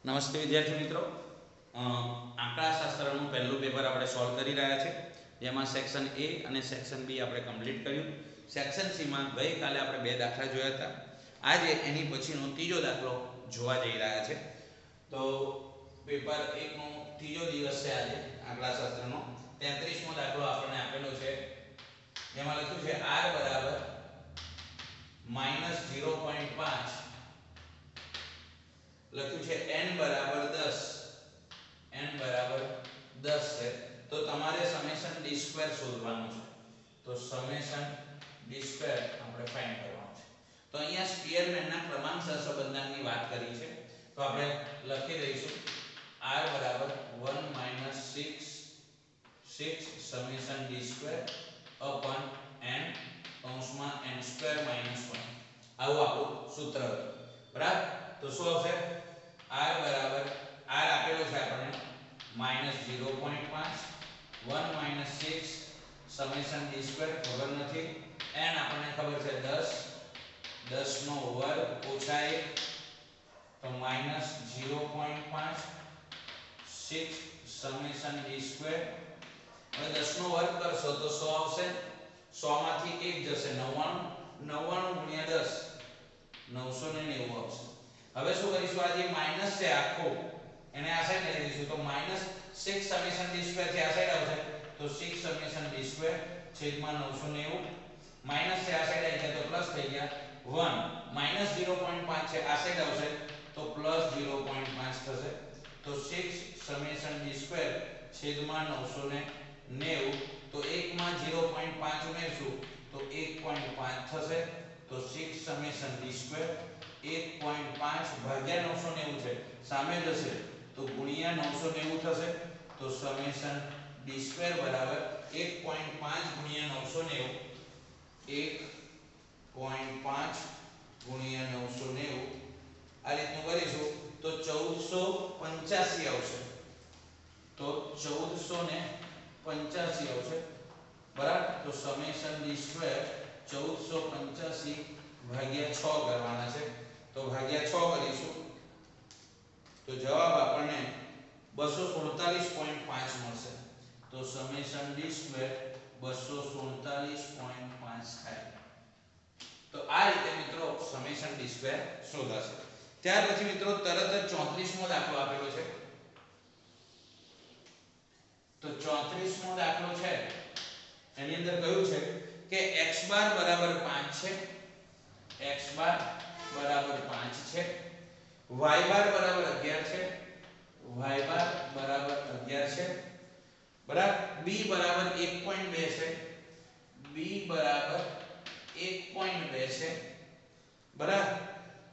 નમસ્તે વિદ્યાર્થી મિત્રો, આંકડાશાસ્ત્રનું પહેલું પેપર આપણે સોલ્વ કરી રહ્યા છે, જેમાં સેક્શન એ અને સેક્શન બી આપણે કમ્પ્લીટ કર્યું. સેક્શન સીમાં ગઈકાલે આપણે 2 દાખલા જોયા હતા. આજે એની પછીનો ત્રીજો દાખલો જોવા જઈ રહ્યા છે. તો પેપર 1 નો ત્રીજો દિવસ છે આજે આંકડાશાસ્ત્રનો. 33મો દાખલો આપણને આપેલો છે, જેમાં લખ્યું છે r બરાબર -0.5, લખ્યું છે n બરાબર 10, n બરાબર 10 છે. તો તમારે સમેશન d સ્ક્વેર શોધવાનું છે. તો સમેશન d સ્ક્વેર આપણે ફાઇન્ડ કરવાનું છે. તો અહીંયા સ્પીયરમેનના ક્રમાંક સહસંબંધની વાત કરી છે, તો આપણે લખી દઈશું r બરાબર 1 - 6 summation d square upon n કૌંસમાં n સ્ક્વેર - 1. આવું આપણું સૂત્ર હતું, બરાબર. તો શું આવશે? r બરાબર r આપેલો છે આપણને -0.5, 1 - 6 સમેશન d સ્ક્વેર ખબર નથી, n આપણને ખબર છે 10, 10 નો વર્ગ ઓછા 1, તો -0.5, 6 સમેશન d સ્ક્વેર. હવે 10 નો વર્ગ કરશો તો 100 આવશે, 100 માંથી 1 જશે, 99, 99 ગુણ્યા 10 990 આવશે. હવે શું કરીશું? આ જે માઈનસ છે આખો, એને આ સાઈડ લઈ જઈશું, તો -6 સમેશન d સ્ક્વેર છે આ સાઈડ આવશે, તો 6 સમેશન d સ્ક્વેર છેદમાં 990. માઈનસ છે આ સાઈડ આવી ગયા તો પ્લસ થઈ ગયા 1, -0.5 છે આ સાઈડ આવશે તો +0.5 થશે. તો 6 સમેશન d સ્ક્વેર છેદમાં 990, તો 1 માં 0.5 ઉમેરશું તો 1.5 થશે. તો 6 સમેશન d સ્ક્વેર 1.5 ભાગ્યા 990 છે, સામે જશે તો ગુણ્યા 990 થશે. તો સમેશન d સ્ક્વેર બરાબર 1.5 ગુણ્યા 990, 1.5 ગુણ્યા 990, આ રીતનું કરીશું તો 1485 આવશે. તો 1485 આવશે, બરાબર. તો સમેશન d સ્ક્વેર 1485 ભાગ્યા 6 કરવાના છે, તો ભાગ્યા 6 કરીશું તો જવાબ આપણને 247.5 મળશે. તો સમેશન d સ્ક્વેર 247.5 થાય. તો આ રીતે મિત્રો સમેશન d સ્ક્વેર શોધાશે. ત્યાર પછી મિત્રો તરત જ 34મો દાખલો આપેલો છે. તો 34મો દાખલો છે, એની અંદર કહ્યું છે કે x બાર બરાબર 5 છે, x બાર બરાબર 5 છે, y બાર બરાબર 11 છે, y બાર બરાબર 11 છે, બરાબર. b બરાબર 1.2 છે, b બરાબર 1.2 છે, બરાબર.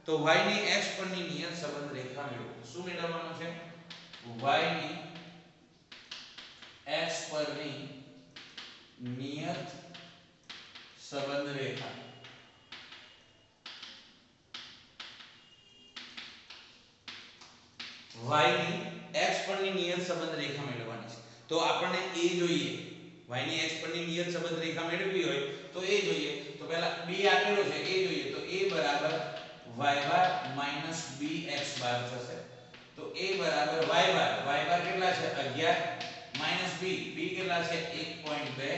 તો y ની x પરની નિયત સંબંધ રેખા મેળવો. શું મેળવવાનું છે? y ની x પરની નિયત સંબંધ રેખા. y ની x પરની નિયત સંબંધ રેખા મેળવવાની છે. તો આપણને a જોઈએ, y ની x પરની નિયત સંબંધ રેખા મેળવવી હોય તો a જોઈએ. તો પહેલા b આપેલો છે, a જોઈએ, તો a બરાબર y બાર માઈનસ bx બાર થશે. તો a બરાબર y બાર કેટલા છે? 11 માઈનસ b કેટલા છે? 1.2,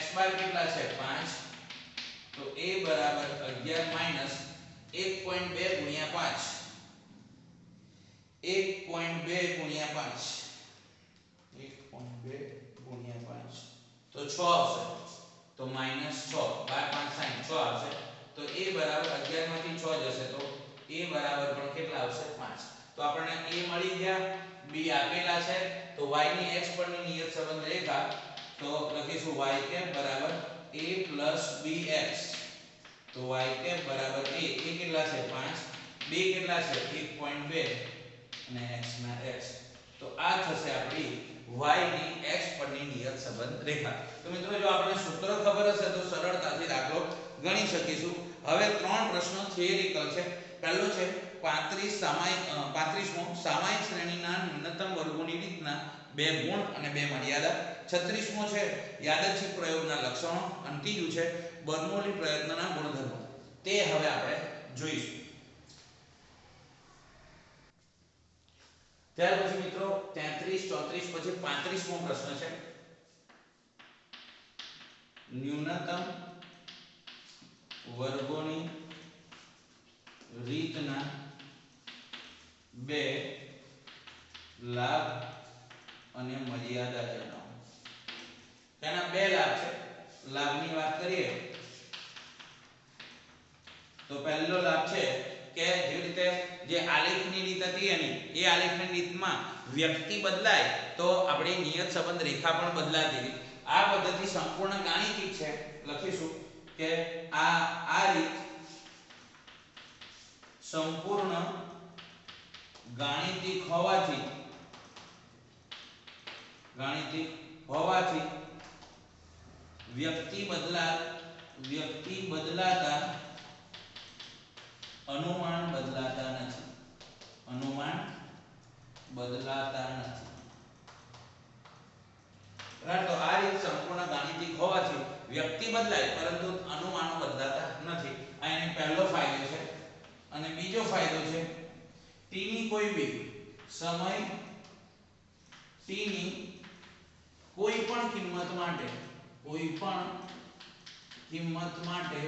x બાર કેટલા છે? 5. તો a બરાબર 11 માઈનસ 1.2 ગુણ્યા 5, 1.2 ગુણ્યા 5, 1.2 ગુણ્યા 5 તો 6 આવશે. તો -6, 12 5 60, 6 આવશે. તો a બરાબર 11 માંથી 6 જશે તો a બરાબર પણ કેટલા આવશે? 5. તો આપણને a મળી ગયા, b આપેલા છે, તો y ની x પરની નિયત સંબંધ રેખા, તો લખીશું y કેપ બરાબર a plus bx. તો y કેપ બરાબર a કેટલા છે? 5, b કેટલા છે? 1.2 અને x ના x. તો આ થશે આપણી y ની x પરની નિયત સંબંધ રેખા. તો મિત્રો જો આપણે સૂત્ર ખબર હશે તો સરળતાથી દાખલો ગણી શકીશું. હવે 3 પ્રશ્નો થિયરિકલ છે. પહેલો છે 35મો સામાયિક શ્રેણીના ન્યૂનતમ વર્ગોની રીતના 2 ગુણ અને 2 મર્યાદા. 36મો છે યાદચ્છિક પ્રયોગના લક્ષણો. અને ત્રીજું છે બર્નોલી પ્રયત્નના ગુણધર્મો. તે હવે આપણે જોઈશું. ત્યાર પછી મિત્રો 33 34 પછી 35મો પ્રશ્ન છે ન્યૂનતમ વર્ગોની રીતના બે લાભ અને મર્યાદા જણાવો. તેના બે લાભ છે. લાભની વાત કરીએ તો પહેલો લાભ છે કે જે રીતે જે આલેખની રીત હતી એની એ આલેખની રીતમાં વ્યક્તિ બદલાય તો આપણી નિયત સંબંધ રેખા પણ બદલાતી હતી. આ પદ્ધતિ સંપૂર્ણ ગાણિતિક છે. લખીશું કે આ રીત સંપૂર્ણ ગાણિતિક હોવાથી વ્યક્તિ બદલાતા અનુમાન બદલાતા નથી. બરાબર. તો આ રીત સંપૂર્ણ ગાણિતિક હોવાથી વ્યક્તિ બદલાય પરંતુ અનુમાનો બદલાતા નથી. આ એનો પહેલો ફાયદો છે. અને બીજો ફાયદો છે t ની કોઈ બી સમય t ની કોઈ પણ કિંમત માટે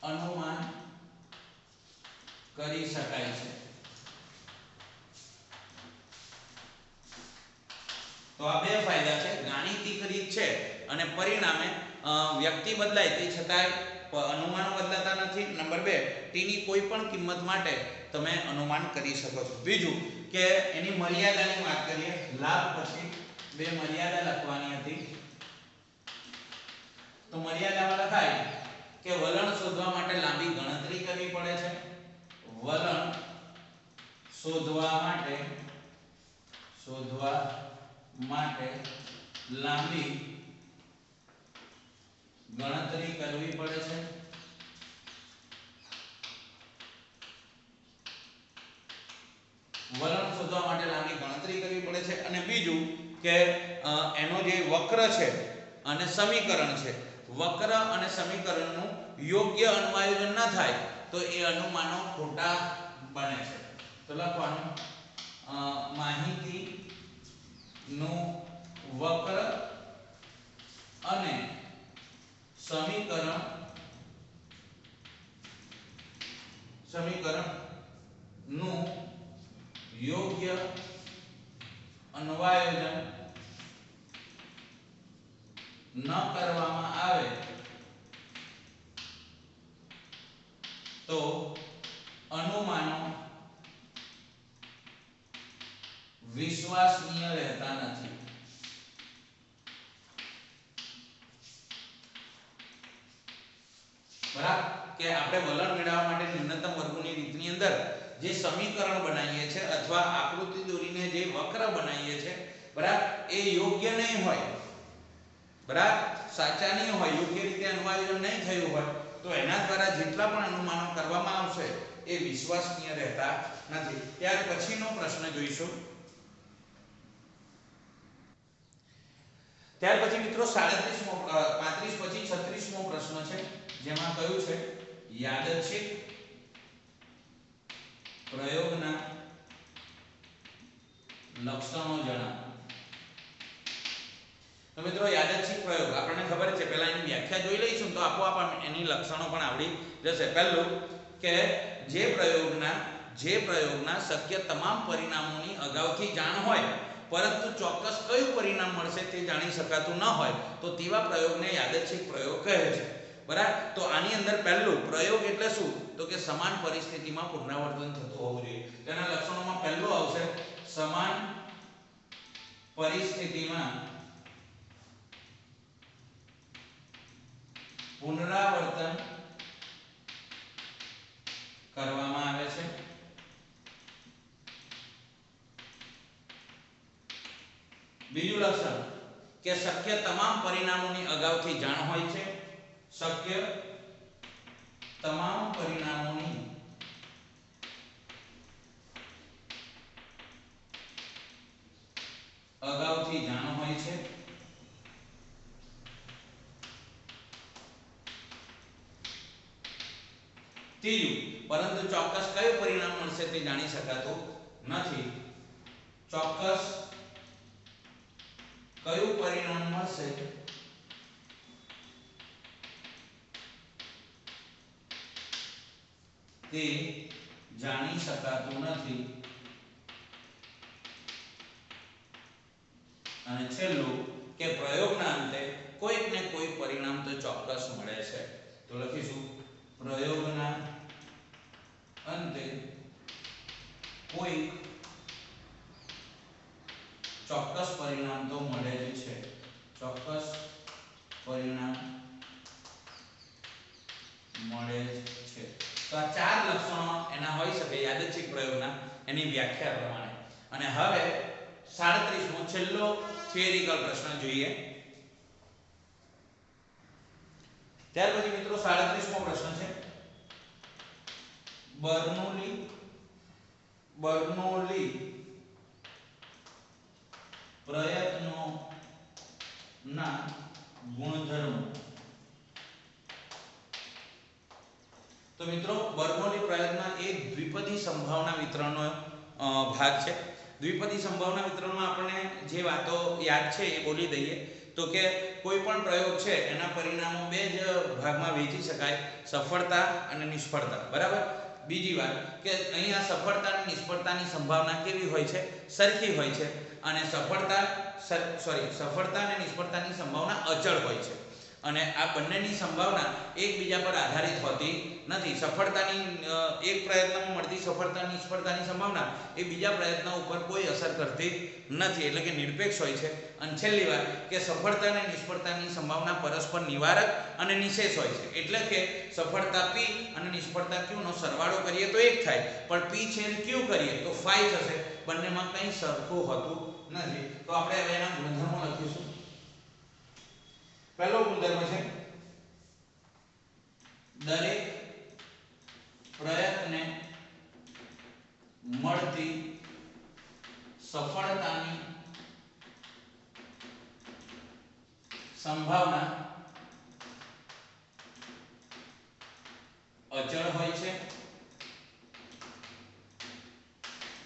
અનુમાન કરી શકાય છે. તો આ બે ફાયદા છે. ગાણિતિક રીત છે અને પરિણામે વ્યક્તિ બદલાય તે છતાંય અનુમાનો બદલાતા નથી. નંબર 2 t ની કોઈ પણ કિંમત માટે તમે અનુમાન કરી શકો છો. બીજું કે એની મર્યાદાની વાત કરીએ. લાભ પછી બે મર્યાદા લખવાની હતી. તો મર્યાદામાં લખાય કે વલણ શોધવા માટે લાંબી ગણતરી કરવી પડે છે. વલણ શોધવા માટે લાંબી ગણતરી કરવી પડે છે. વલણ શોધવા માટે લાંબી ગણતરી કરવી પડે છે. અને બીજું કે એનો જે વક્ર છે અને સમીકરણ છે, વક્ર અને સમીકરણનું યોગ્ય અન્વયન ન થાય તો એ અનુમાનો ખોટા બને છે. તો લખવાનું માહિતીનું વક્ર અને સમીકરણનું યોગ્ય અન્વયન ન કરવામાં આવે તો અનુમાનો વિશ્વસનીય રહેતા નથી. બરાબર. કે આપણે વલણ મેળવવા માટે ન્યૂનતમ વર્ગોની રીતની અંદર જે સમીકરણ બનાવીએ છીએ અથવા આકૃતિ દોરીને જે વક્ર બનાવીએ છીએ, બરાબર, એ યોગ્ય નહીં હોય, બરાબર, સાચા નહીં હોય, યોગ્ય રીતે અન્વયન નહીં થયું હોય તો એના દ્વારા જેટલા પણ અનુમાનો કરવામાં આવશે એ વિશ્વસનીય રહેતા નથી. ત્યાર પછીનો પ્રશ્ન જોઈશું. ત્યાર પછી મિત્રો 35મો 35 પછી 36મો પ્રશ્ન છે જેમાં કયું છે યાદચ્છિક પ્રયોગના લક્ષણો જણાવો. તો મિત્રો યાદચ્છિક પ્રયોગ આપણને ખબર છે, પહેલા એની વ્યાખ્યા જોઈ લઈશું તો આપોઆપ એની લક્ષણો પણ આવડી જશે. પહેલું કે જે પ્રયોગના શક્ય તમામ પરિણામોની અગાઉથી જાણ હોય પરંતુ ચોક્કસ કયું પરિણામ મળશે તે જાણી શકાતું ન હોય તો તેવા પ્રયોગને યાદચ્છિક પ્રયોગ કહે છે. બરાબર. તો આની અંદર પહેલું પ્રયોગ એટલે શું તો કે સમાન પરિસ્થિતિમાં પુનરાવર્તન થતું હોવું જોઈએ. તેના લક્ષણોમાં પહેલું આવશે સમાન પરિસ્થિતિમાં પુનરાવર્તન કરવામાં આવે છે. બીજું લક્ષણ કે શક્ય તમામ પરિણામોની અગાઉથી જાણ હોય છે. શક્ય તમામ પરિણામોની અગાઉથી જાણ હોય છે. ત્રીજું પરંતુ ચોક્કસ કયું પરિણામ મળશે તે જાણી શકાતું નથી. ચોક્કસ કયું પરિણામ મળશે તે જાણી શકાતું નથી. અને છેલ્લું કે પ્રયોગના અંતે કોઈક ને કોઈ પરિણામ તો ચોક્કસ મળે છે. તો લખીશું પ્રયોગના અંતે કોઈક ચોક્કસ પરિણામ તો મળે જ છે. ચોક્કસ પરિણામ મળે છે. તો આ ચાર લક્ષણો એના હોઈ શકે યાદચ્છિક પ્રયોગના, એની વ્યાખ્યા પ્રમાણે. અને હવે 37મો છેલ્લો થિયરિકલ પ્રશ્ન જોઈએ. ત્યાર પછી મિત્રો 37મો પ્રશ્ન છે બર્નોલી પ્રયત્નોના ગુણધર્મો. તો મિત્રો બર્નોલી પ્રયત્ન એ દ્વિપદી સંભાવના વિતરણનો ભાગ છે. દ્વિપદી સંભાવના વિતરણમાં આપણને જે વાતો યાદ છે એ બોલી દઈએ. તો કે કોઈ પણ પ્રયોગ છે એના પરિણામો બે જ ભાગમાં વહેંચી શકાય, સફળતા અને નિષ્ફળતા. બરાબર. બીજી વાત કે અહીંયા સફળતા અને નિષ્ફળતાની સંભાવના કેવી હોય છે? સરખી હોય છે. અને સફળતા અને નિષ્ફળતાની સંભાવના અચળ હોય છે. અને આ બંનેની સંભાવના એકબીજા પર આધારિત હોતી નથી. સફળતાની એક પ્રયત્નમાં મળતી સફળતા નિષ્ફળતાની સંભાવના એ બીજા પ્રયત્ન ઉપર કોઈ અસર કરતી નથી, એટલે કે નિરપેક્ષ હોય છે. અને છેલ્લી વાત કે સફળતા અને નિષ્ફળતાની સંભાવના પરસ્પર નિવારક અને નિશેષ હોય છે. એટલે કે સફળતા p અને નિષ્ફળતા q નો સરવાળો કરીએ તો 1 થાય, પણ p છેદ q કરીએ તો 5 થશે. બંનેમાં કંઈ સરખું હોતું નથી. તો આપણે હવે એના ગુણધર્મો લખીશું. પહેલો ગુણધર્મ છે દરેક પ્રયત્ને મળતી સફળતાની સંભાવના અચળ હોય છે.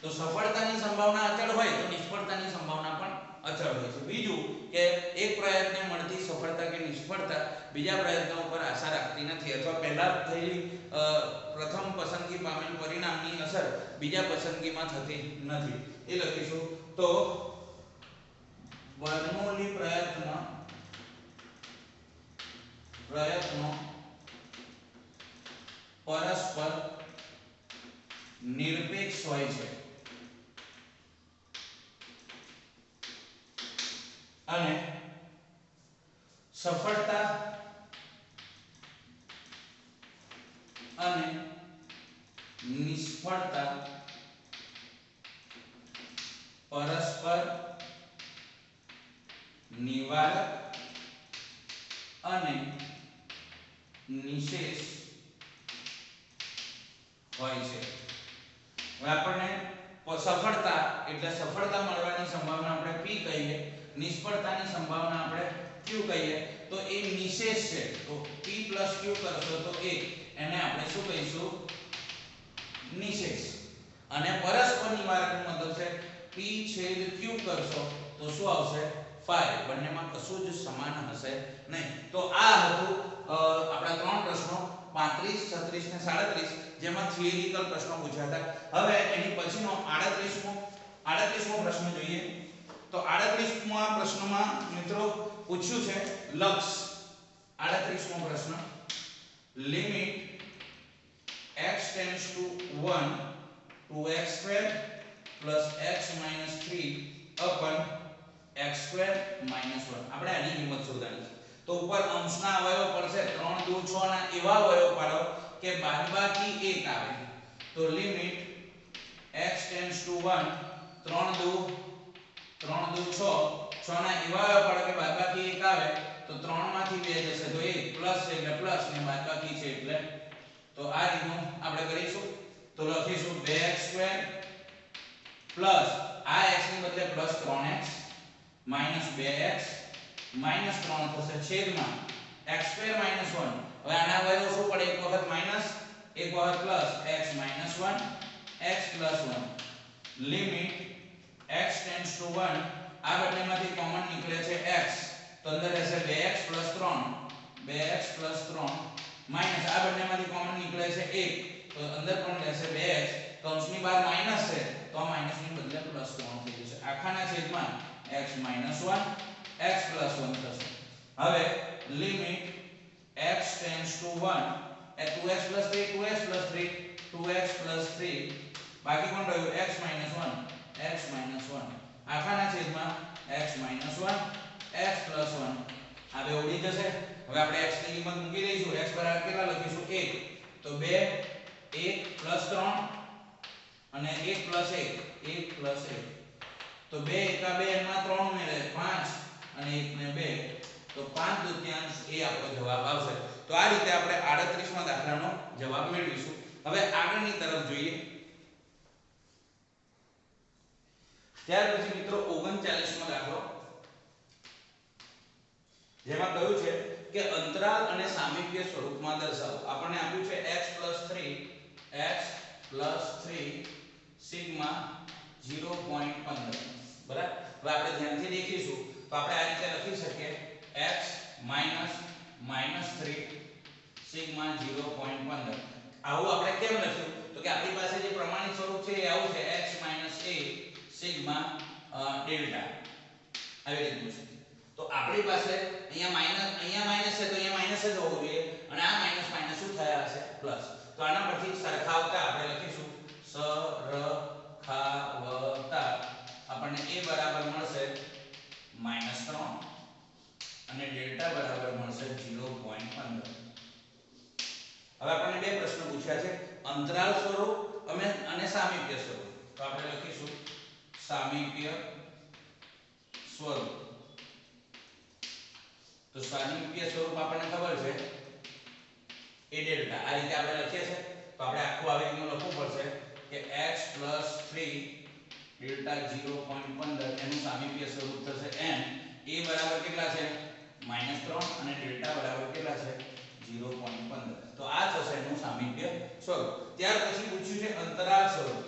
તો સફળતાની સંભાવના અચળ હોય તો નિષ્ફળતાની સંભાવના પણ અચળ હોય છે. બીજું કે એક પ્રયત્ને મળતી સફળતા કે નિષ્ફળતા બીજા પ્રયત્નો ઉપર આશા રાખતી નથી, અથવા પહેલા થયેલી પ્રથમ પસંદગી પામેલ પરિણામની અસર બીજા પસંદગીમાં થતી નથી. એ લખીશું. તો બર્નોલી પ્રયત્નો પરસ્પર નિરપેક્ષ હોય છે અને સફળતા અને નિષ્ફળતા પરસ્પર નિવારક અને નિશેષ હોય છે. હવે આપણને સફળતા એટલે સફળતા મળવાની સંભાવના આપણે p કહીએ, નિષ્ફળતાની સંભાવના આપણે q કહીએ. તો એ નિશેષ છે. તો p q કરશો તો એને આપણે શું કહીશું? નિશેષ. અને પરસ્પર નિવારકનો મતલબ છે p છેદ q કરશો તો શું આવશે? 5. બંનેમાં કશું જ સમાન હશે નહીં. તો આ હતું આપણા ત્રણ પ્રશ્નો 35, 36 ને 37, જેમાં થિયરિકલ પ્રશ્નો પૂછ્યા હતા. હવે એની પછીનો 38મો પ્રશ્ન જોઈએ. તો 38મા પ્રશ્નમાં મિત્રો પૂછ્યું છે લક્ષ. 38મો પ્રશ્ન limit x tends to 1 to x² + x - 3 upon x² - 1. આપણે આની કિંમત શોધવાની છે. તો ઉપર અંશના અવયવો પડશે 3 2 6 ના એવા અવયવો પાડો કે બાદબાકી 1 આવે. તો લિમિટ x ટેન્ડ્સ ટુ 1 3 2 6 6 ના એવા અવયવો પાડો કે બાદબાકી 1 આવે. તો 3 માંથી 2 જશે તો 1 પ્લસ છે એટલે પ્લસ ને બાદબાકી છે એટલે. તો આ રીતનું આપણે કરીશું. તો લખીશું 2x² પ્લસ આ x ની બદલે plus 3x minus 2x minus 3 થશે છેદમાં x² - 1. હવે આના અવયવો શું પડે? એક વખત માઈનસ એક વખત plus x minus 1 x plus 1 limit x tends to 1 આ બંનેમાંથી કોમન નીકળે છે x તો અંદર રહેશે 2x plus 3 માઈનસ આ બંનેમાંથી કોમન નીકળે છે 1 તો અંદર પણ રહેશે 2x કૌંસની બહાર માઈનસ છે તો આ માઈનસની બદલે પ્લસ 3 થઈ જશે આખાના છેદમાં x minus 1 x plus 1 થશે હવે limit x tends to 1 A 2x plus 3 2x plus 3 2x plus 3 બાકી કોણ રહ્યું x minus 1 આખાના છેદમાં x minus 1 x plus 1 આ બે ઉડી જશે હવે આપણે x ની કિંમત મૂકી દઈશું x બરાબર કેટલા લખીશું 1 તો 2 1 plus 3 અને 1 plus 1 1 plus 1 તો 2 એકા 2 એમાં 3 ઉમેરે 5 અને 1 ને 2 તો 5 દૂત્યાંશ એ આપણો જવાબ આવશે તો આ રીતે આપણે 38મા દાખલાનો જવાબ મેળવીશું હવે આગળની તરફ જોઈએ ત્યાર પછી મિત્રો 39મો દાખલો જેમાં કહ્યું છે કે અંતરાલ અને સામીપ્ય સ્વરૂપમાં દર્શાવો આપણને આપ્યું છે x plus 3 સિગ્મા 0.15 બરાબર હવે આપણે ધ્યાનથી દેખીશું તો આપણે આ રીતે લખી શકીએ x -3 સિગ્મા 0.15 આવું આપણે કેમ લખ્યું તો કે આપણી પાસે જે પ્રમાણિત સ્વરૂપ છે એ આવું છે x - a સિગ્મા ડેલ્ટા આવી રીતનું છે તો આપણી પાસે અહીંયા માઈનસ છે તો અહીંયા માઈનસ જ હોવું જોઈએ અને આ માઈનસ માઈનસ શું થયા હશે પ્લસ તો આના પરથી સરખાવતા આપણે લખીશું સરખાવતા આપણને a બરાબર મળશે -3 અને ડેલ્ટા બરાબર મળશે 0.15 હવે આપણને બે પ્રશ્નો પૂછ્યા છે અંતરાલ સ્વરૂપ અને સામીપ્ય સ્વરૂપ તો આપણે લખીશું સામીપ્ય સ્વરૂપ તો સામીપ્ય સ્વરૂપ આપણને ખબર છે a ડેલ્ટા આ રીતે આપણે લખીએ છે તો આપણે આખું આવી રીતનું લખવું પડશે કે x + 3 ડેલ્ટા 0.15 એનું સામીપ્ય સ્વરૂપ થશે n a બરાબર કેટલા છે -3 અને ડેલ્ટા બરાબર કેટલા છે 0.15 તો આ થશે એનું સામીપ્ય સ્વરૂપ ત્યાર પછી પૂછ્યું છે અંતરાલ સ્વરૂપ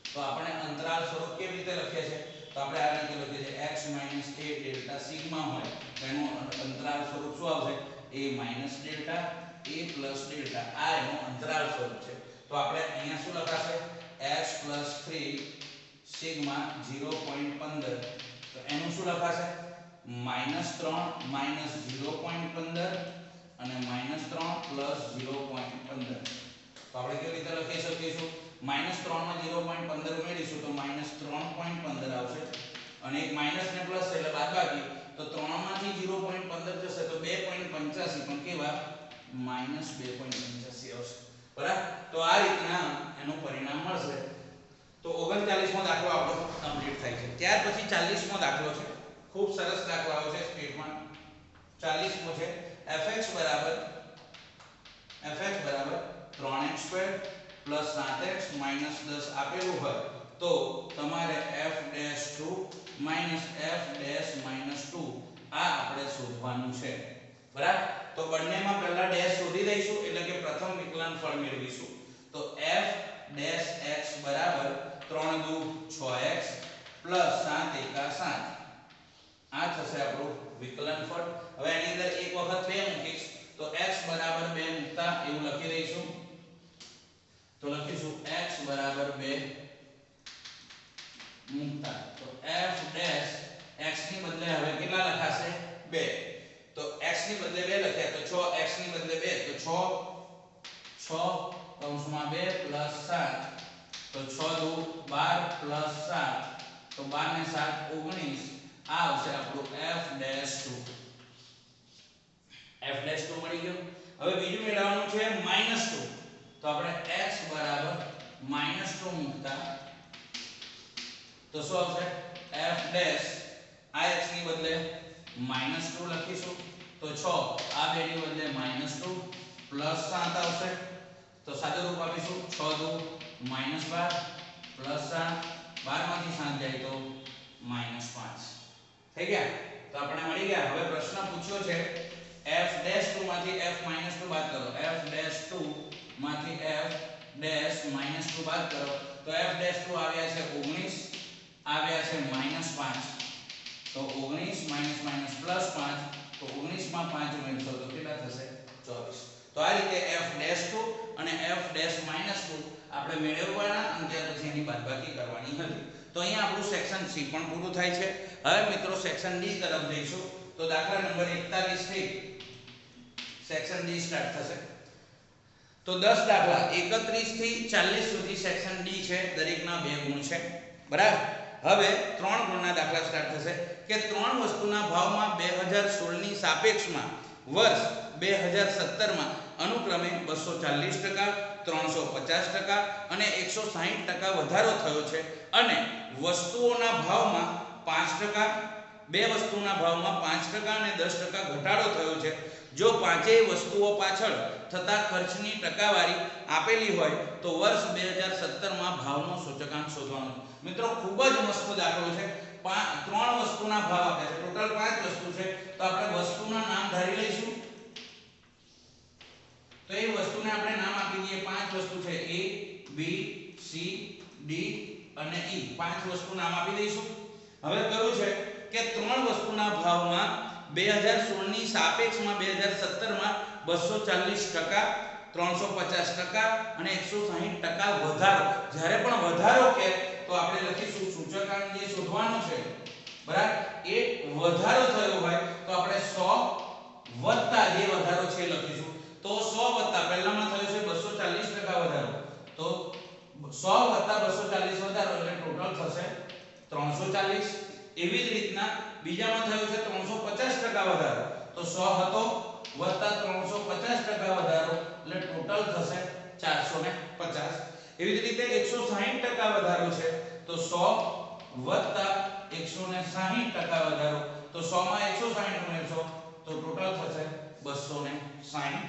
તો આપણે અંતરાલ સ્વરૂપ કેવી રીતે લખીએ છીએ તો આપણે આ રીતે લખીએ છીએ x - a ડેલ્ટા સિગ્મા હોય તો એનું અંતરાલ સ્વરૂપ શું આવશે a - delta a plus delta આ એનું અંતરાલ સ્વરૂપ છે તો આપણે અહીંયા શું લખાશે x + 3 સિગ્મા 0.15 તો એનું શું લખાશે -3 -0.15 અને -3 + 0.15 તો આપણે કેવી રીતે લખી શકીશું -3 માં 0.15 ઉમેરીશું તો -3.15 આવશે અને એક માઈનસ ને પ્લસ એટલે બાદબાકી તો 3 માંથી 0.15 જશે તો 2.85 પણ કેવા -2.85 આવશે બરાબર તો આ રીતના એનું પરિણામ મળશે તો 39મો દાખલો આપણો કમ્પ્લીટ થાય છે ત્યાર પછી 40મો દાખલો છે ખૂબ સરસ દાખલો આવે છે સ્ટેટમાં 40મો છે fx બરાબર 3x² + 7x - 10 આપેલું હોય તો તમારે f'2 - f' - 2 આ આપણે શોધવાનું છે બરાબર તો બંનેમાં પહેલા ડેશ શોધી દઈશું એટલે કે પ્રથમ વિકલન ફળ મેળવીશું તો f' બરાબર 3 દુ 6x + 7 એકા 7 આ થશે આપણું વિકલન ફળ હવે એની અંદર એક વખત 2 મૂકીશ તો x બરાબર 2 મૂકતા એવું લખી દઈશું તો લખીશું x બરાબર 2 મૂકતા તો f' x ની બદલે હવે કેટલા લખાશે 2 તો x ની બદલે 2 લખ્યા તો 6 x ની બદલે 2 તો 6 કૌંસમાં 2 + 7 તો 6 દુ 12 + 7 તો 12 ને 7 19 આ આવશે આપણું f'2 મળી ગયું હવે બીજું મેળવવાનું છે -2 તો આપણે x બરાબર -2 મૂકતા તો શું આવશે f' આ x ની બદલે -2 લખીશું તો 6 આ બે ની બદલે -2 + 7 આવશે તો સાદું રૂપ આપીશું 6 દુ -12 + 7 12 માંથી 7 જાય તો -5 થઈ ગયા તો આપણે મળી ગયા. હવે પ્રશ્ન પૂછ્યો છે f'2 માંથી f-2 બાદ કરો. f'2 માંથી f'-2 બાદ કરો તો f'2 આવ્યા છે 19, આવ્યા છે -5. તો 19 માઇનસ પ્લસ 5, તો 19 માં 5 ઉમેરશો તો કેટલા થશે? 24. તો આ રીતે f'2 અને f'-2 આપણે મેળવવાના અને ત્યાર પછી એની બાદબાકી કરવાની હતી. તો અહીંયા આપણું સેક્શન C પણ પૂરું થાય છે. હવે મિત્રો સેક્શન D તરફ જઈશું. તો દાખલા નંબર 41 થી સેક્શન D સ્ટાર્ટ થશે. તો 10 દાખલા 31 થી 40 સુધી સેક્શન D છે. દરેકના 2 ગુણ છે. બરાબર. હવે 3 ગુણના દાખલા સ્ટાર્ટ થશે કે 3 વસ્તુના ભાવમાં 2016 ની સાપેક્ષમાં વર્ષ 2017 માં અનુક્રમે 240%, 350% અને 160% વધારો થયો છે અને વસ્તુઓના ભાવમાં 5%, બે વસ્તુના ભાવમાં 5% અને 10% ઘટાડો થયો છે. જો પાંચેય વસ્તુઓ પાછળ થતા ખર્ચની ટકાવારી આપેલી હોય તો વર્ષ 2017 માં ભાવનો સૂચકાંક શોધવાનો. મિત્રો ખૂબ જ મસ્ત દાખલો છે. 3 વસ્તુના ભાવ આપ્યા છે. ટોટલ 5 વસ્તુ છે. તો આપણે વસ્તુના નામ ધારી લઈશું. તો એ વસ્તુને આપણે નામ આપી દઈએ. 5 વસ્તુ છે A, B, C, D અને E. 5 વસ્તુ નામ આપી દઈશું. હવે કહ્યું છે કે 3 વસ્તુના ભાવમાં 2016 ની સાપેક્ષમાં 2017 માં 240%, 350% અને 160% વધારો. જ્યારે પણ વધારો કે તો આપણે લખીશું સૂચકાંક જે શોધવાનો છે બરાબર એ વધારો થયો હોય તો આપણે 100 વત્તા જે વધારો છે લખીશું. તો 100 વત્તા પહેલામાં થયો છે 240% વધારો. તો 100 વત્તા 240 વધારો એટલે ટોટલ થશે 340. એવી જ રીતના બીજામાં થયો છે 350% વધારો. તો 100 હતો વત્તા 350% વધારો એટલે ટોટલ થશે 450. એવી જ રીતે 160% વધારો છે તો 100 વત્તા 160% વધારો. તો 100 માં 160 ઉમેરશો તો ટોટલ થશે 260.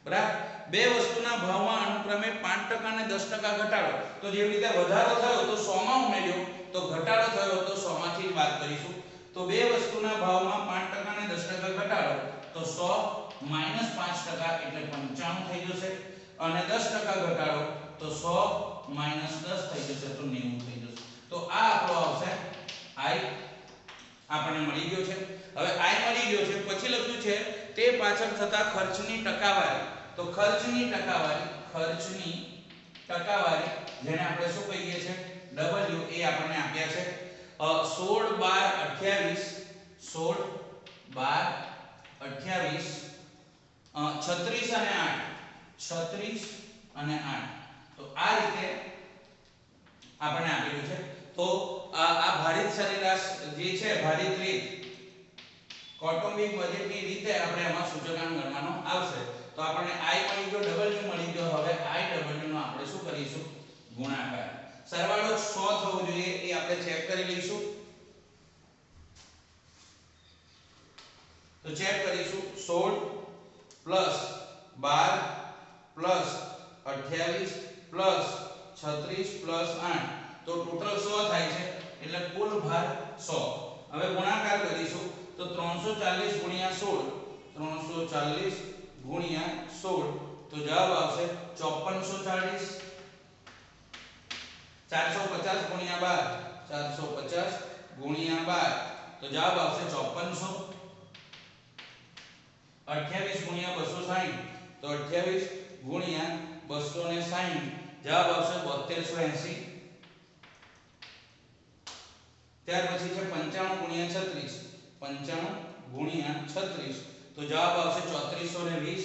બરાબર. બે વસ્તુના ભાવમાં અનુક્રમે 5% અને 10% ઘટાડો. તો જેવી રીતે વધારો થયો તો 100 માં ઉમેર્યો, તો ઘટાડો થયો તો 100 માંથી જ બાદ કરીશું. તો બે વસ્તુના ભાવમાં 5% અને 10% ઘટાડો તો 100 માઈનસ 5% એટલે 95 થઈ જશે અને 10% ઘટાડો તો 100 માઈનસ 10 થઈ જશે તો 90 થઈ જશે. તો આ આપણો આવશે I. આપણને મળી ગયો છે. હવે I મળી ગયો છે. પછી લખ્યું છે તે પાછળ થતા ખર્ચની ટકાવારી. તો ખર્ચની ટકાવારી જેને આપણે શું કહીએ છીએ W એ આપણને આપ્યા છે 16, 12, 28, 36 અને 8. તો આ રીતે આપણને આપેલું છે. તો આ ભારિત સરેરાશ જે છે ભારિત રીત કૌટુંબિક બજેટની રીતે આપણે આમાં સૂચકાંક ગણવાનો આવશે. તો આપણને I મળી ગયો, W મળી ગયો. હવે I W નો આપણે શું કરીશું? ગુણાકાર. સરવાળો 100 થવો જોઈએ એ આપણે ચેક કરી લઈશું. તો ચેક કરીશું 16 પ્લસ 12 પ્લસ 28 પ્લસ 36 પ્લસ 8 તો ટોટલ 100 થાય છે એટલે કુલ ભાર 100. હવે ગુણાકાર કરીશું તો 340 ગુણ્યા 16 તો જવાબ આવશે 5440. 450 ગુણ્યા 12 તો જવાબ આવશે 5400. 28 ગુણ્યા 260 તો 28 ગુણ્યા 260 જવાબ આવશે 7280. ત્યાર પછી છે 95 ગુણ્યા 36 તો જવાબ આવશે 3420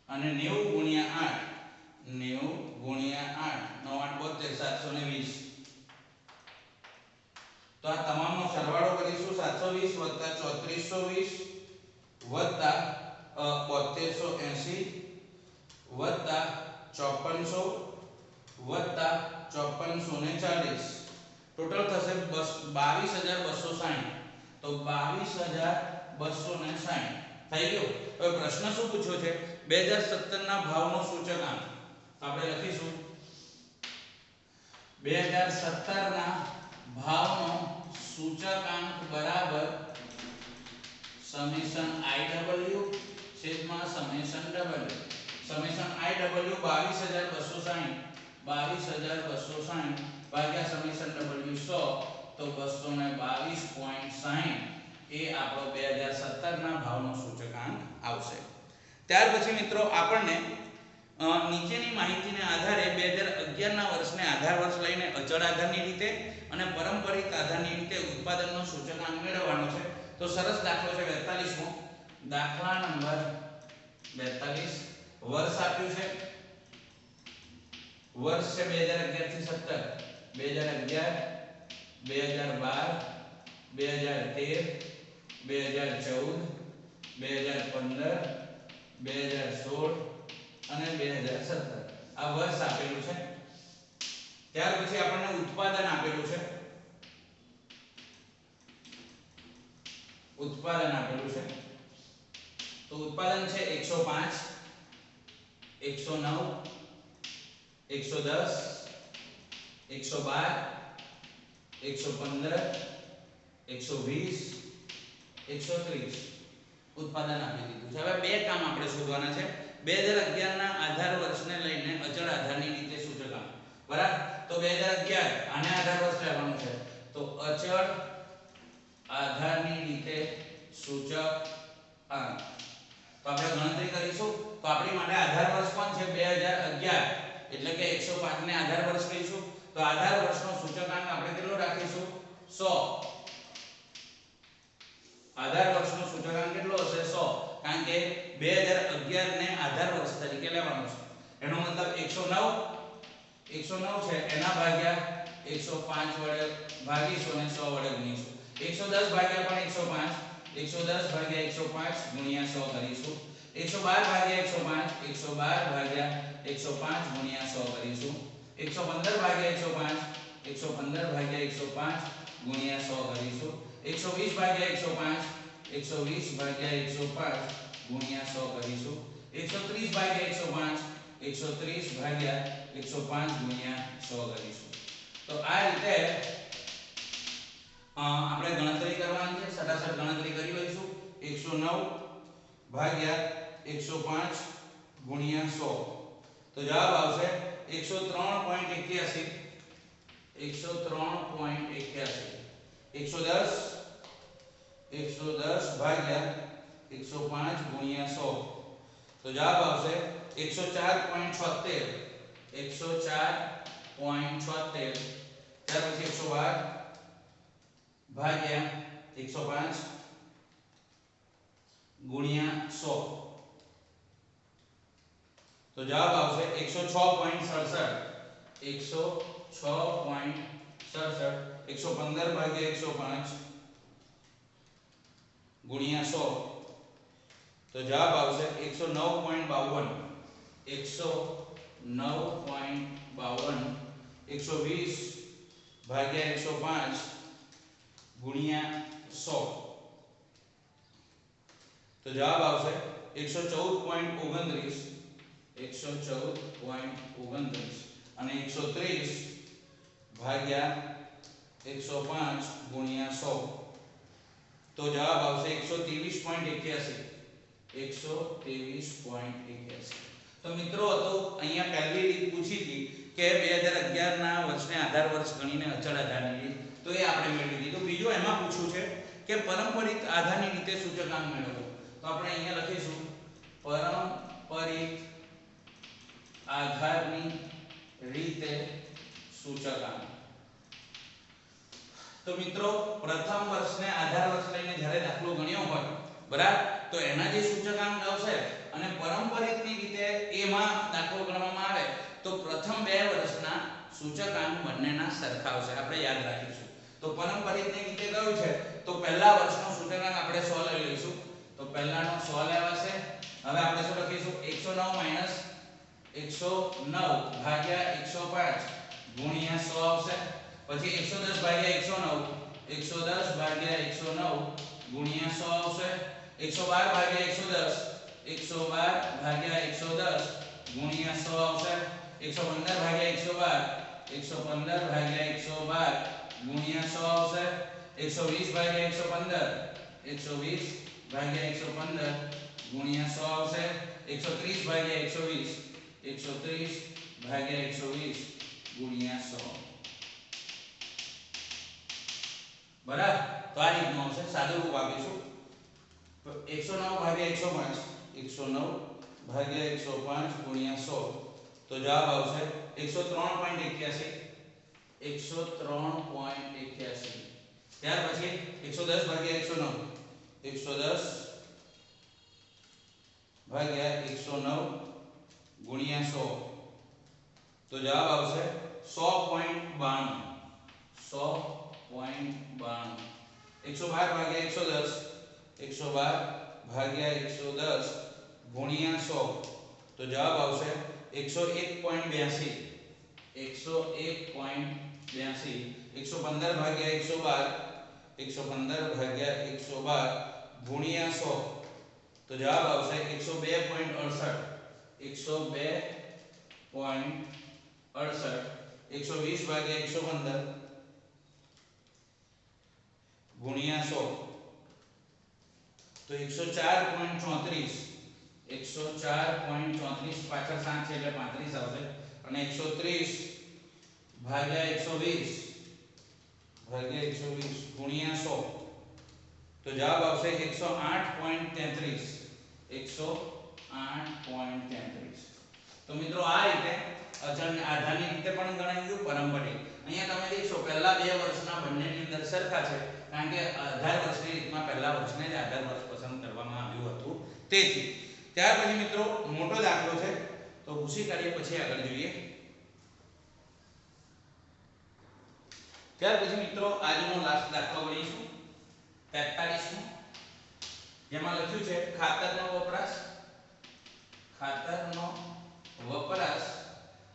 અને 90 ગુણ્યા 8 720. તો આ તમામનો સરવાળો કરીશું 720 વત્તા 3420 વત્તા 7280 વત્તા 5400 વત્તા 5440 ટોટલ થશે 22260. તો 22260 થઈ ગયો. હવે પ્રશ્ન શું પૂછ્યો છે 2017 ના ભાવનો સૂચકાંક. તો આપણે લખીશું 2017 ના ભાવનો સૂચકાંક બરાબર સમેશન IW છેદમાં સમેશન W. સમેશન IW 22260 ભાગ્યા સમેશન W 100 તો 222.60 એ આપણો 2017 ના ભાવનો સૂચકાંક આવશે. ત્યાર પછી મિત્રો આપણને નીચેની માહિતીને આધારે 2011 ના વર્ષને આધાર વર્ષ લઈને અચળ આધારની રીતે અને પરંપરિત આધારની રીતે ઉત્પાદનનો સૂચકાંક મેળવવાનો છે. તો સરસ દાખલો છે 42મો. દાખલા નંબર 42. વર્ષ આપ્યું છે. વર્ષ છે 2011 થી 17, 2011, 2012, 2013, 2014, 2015, 2016 અને 2017 આ વર્ષ આપેલું છે. ત્યાર પછી આપણને ઉત્પાદન આપેલું છે. તો ઉત્પાદન છે 105, 109, 110, 112, 115, 120, 130 ઉત્પાદન આપી દીધું છે. હવે બે કામ આપણે શોધવાના છે. 2011 ના આધાર વર્ષને લઈને અચળ આધારની રીતે સૂચકાંક. બરાબર. તો 2011 આને આધાર વર્ષ લેવાનું છે. તો અચળ આધારની રીતે સૂચકાંક. તો આપણે ગણતરી કરીશું. તો આપણી માટે આધાર વર્ષ કોણ છે? 2011 એટલે કે 105 ને આધાર વર્ષ કહીશું. તો આધાર વર્ષનો સૂચકાંક આપણે કેટલો રાખીશું? 100. આધાર વર્ષનો સૂચકાંક કેટલો હશે? 100. કારણ કે 2011 ને આધાર વર્ષ તરીકે લેવાનો છે. એનો મતલબ 109 છે એના ભાગ્યા 105 વડે ભાગીશું અને 100 વડે ગુણીશું. 110 ભાગ્યા પણ 105, 110 ભાગ્યા 105 ગુણ્યા 100 કરીશું. 112 ભાગ્યા 105, 112 ભાગ્યા 105 ગુણ્યા 100 કરીશું. 115 ભાગ્યા 105, 115 ભાગ્યા 105 ગુણ્યા 100 કરીશું. 120 ભાગ્યા 105, 120 ભાગ્યા 105 ગુણ્યા 100 કરીશું. 130 ભાગ્યા 105, 130 ભાગ્યા 105 ગુણ્યા 100 કરીશું. તો આ રીતે આપણે ગણતરી કરવાની છે. સટાસટ ગણતરી કરી લઈશું. 109 ભાગ્યા 105 ગુણ્યા 100 તો જવાબ આવશે 103.81. 110 ભાગ્યા 105 ગુણ્યા 100 તો જવાબ આવશે 104.76. 104.76. ત્યાર પછી 112 ભાગ્યા 105 ગુણ્યા 100 તો જવાબ આવશે 106.67. 106.67. 115 ભાગ્યા 105 ગુણ્યા 100 તો જવાબ આવશે 109.52. 109.52. 120 ભાગ્યા 105 ગુણ્યા 100 તો જવાબ આવશે 114.29. 114.29 અને 130 ભાગ્યા 105 ગુણ્યા 100 તો જવાબ આવશે 123.81. 123.81. તો મિત્રો તો અહીંયા પહેલી રીત પૂછી હતી કે 2011 ના વર્ષને આધાર વર્ષ ગણીને અચળ આધારની રીત, તો એ આપણે મેળવી દીધું. બીજું એમાં પૂછ્યું છે કે પરંપરિત આધારની રીતે સૂચકાંક મેળવો. તો આપણે અહીંયા લખીશું પરંપરિત આધારની રીતે સૂચકાંક. તો મિત્રો પ્રથમ વર્ષને આધાર વર્ષ લઈને જ્યારે દાખલો ગણ્યો હોય બરાબર, તો એના જે સૂચકાંક આવશે અને પરંપરિતની રીતે એમાં દાખલો ગણવામાં આવે તો પ્રથમ 2 વર્ષના સૂચકાંક બંનેના સરખા આવશે. આપણે યાદ રાખીશું. તો પરંપરિતની રીતે કયું છે? તો પહેલા વર્ષનો સૂચકાંક આપણે 100 લઈ લઈશું. તો પહેલાનો 100 લેવાશે. હવે આપણે શું લખીશું? 109 109 ભાગ્યા 105 ગુણ્યા 100 આવશે. પછી 110 ભાગ્યા 109, 110 ભાગ્યા 109 ગુણ્યા 100 આવશે. 112 ભાગ્યા 110, 112 ભાગ્યા 110 ગુણ્યા 100 આવશે. 115 ભાગ્યા 112, 115 ભાગ્યા 112 ગુણ્યા 100 આવશે. 120 ભાગ્યા 115 120 ભાગ્યા 115 ગુણ્યા 100 આવશે 130 ભાગ્યા 120 130 ભાગ્યા 120 ગુણ્યા 100 બરાબર તો આ રીતનું આવશે સાદું રૂપ આપીશું તો 109 ભાગ્યા 105 109 ભાગ્યા 105 ગુણ્યા 100 તો જવાબ આવશે 103.81 103.81 ત્યાર પછી 110 ભાગ્યા 109 110 ભાગ્યા 109 ગુણ્યા 100 તો જવાબ આવશે 100.92 100.92 112 ભાગ્યા 110 112 ભાગ્યા 110 ગુણ્યા 100 તો જવાબ આવશે 101.82 101.82 115 ભાગ્યા 112 115 ભાગ્યા 112 ગુણ્યા 100 તો જવાબ આવશે 102.68 102.68 120 ભાગ્યા 115 ગુણ્યા 100 તો 104.34 104.34 પાછળ 7 છે એટલે 35 આવશે અને 130 ભાગ્યા 120 ગુણ્યા 100 તો જવાબ આવશે 108.33 108.33 તો મિત્રો આ રીતે અચળને આધારની રીતે પણ ગણાવ્યું પરંપરિક અહીંયા તમે દેખશો પહેલા બે વર્ષના બંનેની અંદર સરખા છે કારણ કે આધાર વર્ષની રીતમાં પહેલા વર્ષને જ આધાર વર્ષ પસંદ કરવામાં આવ્યું હતું તેથી ત્યાર પછી મિત્રો મોટો દાખલો છે તો ભૂસી કાઢીએ પછી આગળ જોઈએ ત્યાર પછી મિત્રો આજનો લાસ્ટ દાખલો ગણીશું 45મો જેમાં લખ્યું છે ખાતરનો વપરાશ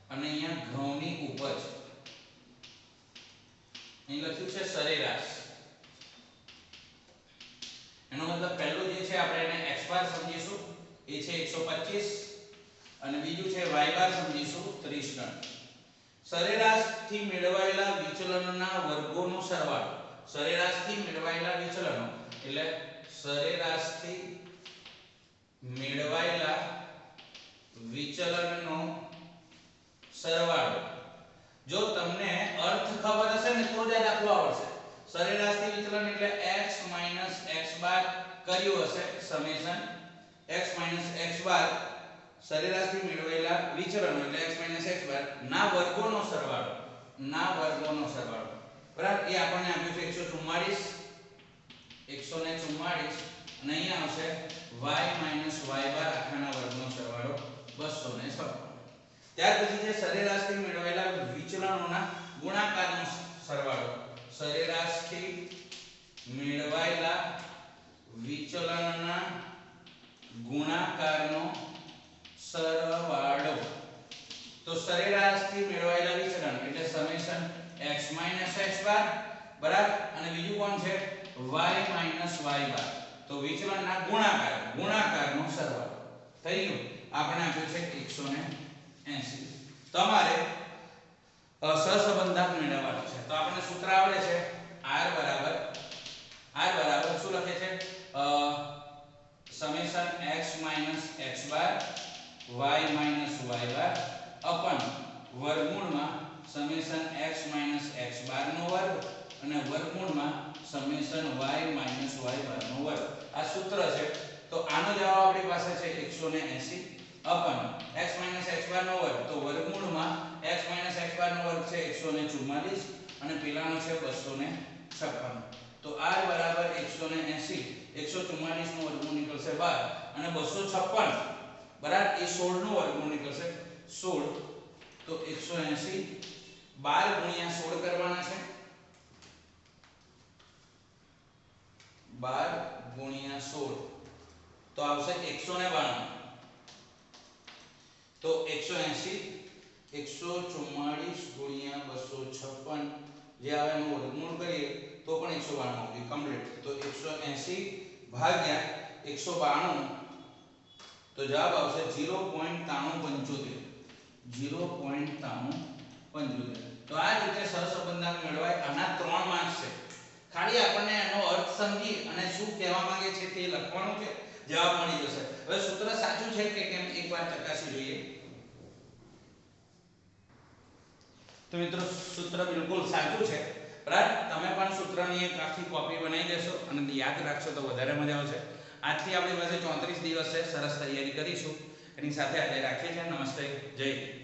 અને અહીંયા ઘઉંની ઉપજ અહીં લખ્યું છે સરેરાશ એનો મતલબ પહેલું જે છે આપણે એને x બાર સમજીશું એ છે 125 અને બીજું છે y બાર સમજીશું 30 ટન સરેરાશથી મેળવાયેલા વિચલનના વર્ગોનો સરવાળો સરેરાશથી મેળવાયેલા વિચલનો એટલે સરેરાશથી મેળવાયેલા વિચલનનો સરવાળો જો તમને અર્થ ખબર હશે ને તો જ આ દાખલો આવડશે સરેરાશથી વિચલન એટલે x x બાર કર્યું હશે સમેશન x x બાર સરેરાશથી મેળવેલા વિચલનો એટલે x x બાર ના વર્ગોનો સરવાળો બરાબર એ આપણને આપ્યું છે 144 અને અહીંયા આવશે y બાર આખાના વર્ગનો સરવાળો 256 ત્યાર પછી છે સરેરાશથી મેળવેલા વિચલનોના ગુણાકારનો સરવાળો સરેરાશથી મેળવાયેલા વિચલનના ગુણાકારનો સરવાળો તો સરેરાશથી મેળવાયેલા વિચલન એટલે સમેશન x x બાર બરાબર અને બીજું કોણ છે y બાર તો વિચલનના ગુણાકારનો સરવાળો થઈ ગયું આપણે આપ્યું છે 180 તમારે સહસંબંધાંક મેળવવાનો છે તો આપણને સૂત્ર આવડે છે r બરાબર શું લખે છે સમેશન x x બાર y બાર અપન વર્ગમૂળમાં સમેશન x x બાર નો વર્ગ અને વર્ગમૂળમાં સમેશન y બાર નો વર્ગ આ સૂત્ર છે તો આનો જવાબ આપણી પાસે છે 180 અપન x x બાર નો વર્ગ તો વર્ગમૂળમાં x x બાર નો વર્ગ છે 144 અને પેલાનો છે 256 તો r બરાબર 180 144 નો વર્ગમૂળ નીકળશે 12 અને 256 બરાબર એ 16 નો વર્ગમૂળ નીકળશે 16 તો 180 12 ગુણ્યા 16 કરવાના છે 12 ગુણ્યા 16 તો આવશે 192 તો 180 144 ગુણ્યા 256 જે આવે એનું વર્ગમૂળ કરીએ તો પણ 192 આવશે કમ્પ્લીટ તો 180 ભાગ્યા 192 તો જવાબ આવશે 0.9375 0.9375 તો આ રીતે સહસંબંધાંક મેળવાય આના 3 માર્ક્સ છે ખાલી આપણને એનો અર્થ સમજી અને શું કહેવા માંગે છે તે લખવાનું છે, જવાબ મળી જશે. હવે સૂત્ર સાચું છે કે કેમ એકવાર ચકાસી જોઈએ. તો મિત્રો સૂત્ર બિલકુલ સાચું છે. બરાબર, તમે પણ સૂત્રની એક આખી કોપી બનાવી દેશો અને યાદ રાખશો તો વધારે મજા આવશે. આજથી આપણી પાસે 34 દિવસ છે, સરસ તૈયારી કરીશું. એની સાથે આજે રાખીએ છીએ. નમસ્તે, જય હિન્દ.